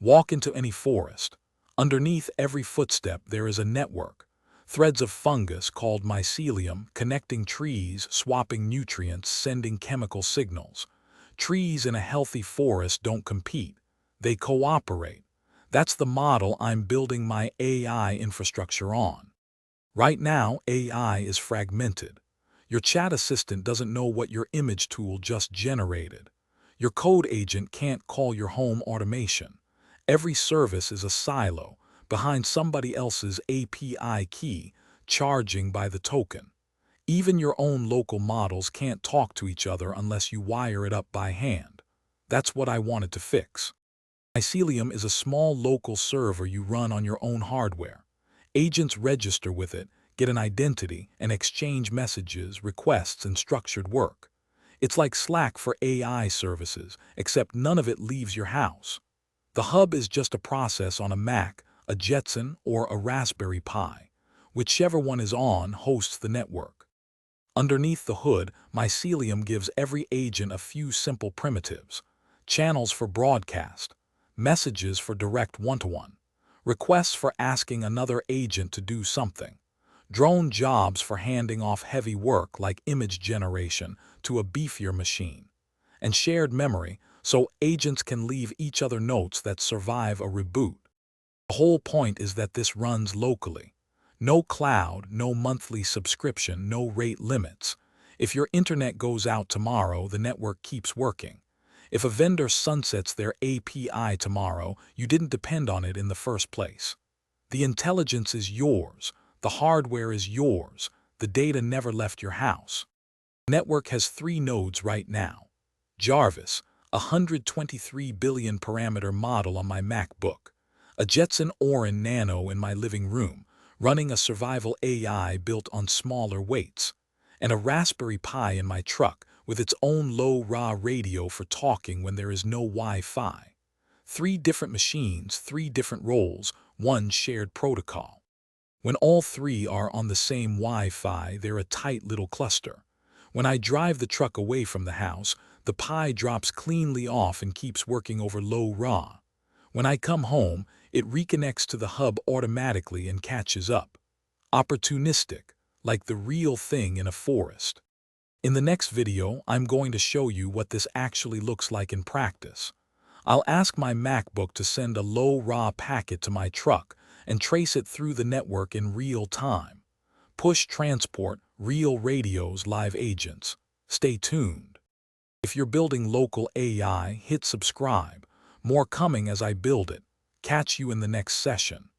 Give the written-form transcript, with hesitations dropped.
Walk into any forest. Underneath every footstep there is a network. Threads of fungus called mycelium connecting trees, swapping nutrients, sending chemical signals. Trees in a healthy forest don't compete. They cooperate. That's the model I'm building my AI infrastructure on. Right now, AI is fragmented. Your chat assistant doesn't know what your image tool just generated. Your code agent can't call your home automation. Every service is a silo, behind somebody else's API key, charging by the token. Even your own local models can't talk to each other unless you wire it up by hand. That's what I wanted to fix. Mycelium is a small local server you run on your own hardware. Agents register with it, get an identity, and exchange messages, requests, and structured work. It's like Slack for AI services, except none of it leaves your house. The hub is just a process on a Mac, a Jetson, or a Raspberry Pi. Whichever one is on hosts the network. Underneath the hood, Mycelium gives every agent a few simple primitives. Channels for broadcast, messages for direct one-to-one, requests for asking another agent to do something, drone jobs for handing off heavy work like image generation to a beefier machine, and shared memory so agents can leave each other notes that survive a reboot. The whole point is that this runs locally. No cloud, no monthly subscription, no rate limits. If your internet goes out tomorrow, the network keeps working. If a vendor sunsets their API tomorrow, you didn't depend on it in the first place. The intelligence is yours. The hardware is yours. The data never left your house. The network has 3 nodes right now. Jarvis, a 123 billion parameter model on my MacBook. A Jetson Orin Nano in my living room, running a survival AI built on smaller weights. And a Raspberry Pi in my truck with its own low-Ra radio for talking when there is no Wi-Fi. 3 different machines, 3 different roles, 1 shared protocol. When all 3 are on the same Wi-Fi, they're a tight little cluster. When I drive the truck away from the house, the Pi drops cleanly off and keeps working over low-Ra. When I come home, it reconnects to the hub automatically and catches up. Opportunistic, like the real thing in a forest. In the next video, I'm going to show you what this actually looks like in practice. I'll ask my MacBook to send a low-Ra packet to my truck and trace it through the network in real time. Push transport, real radios, live agents. Stay tuned. If you're building local AI, hit subscribe. More coming as I build it. Catch you in the next session.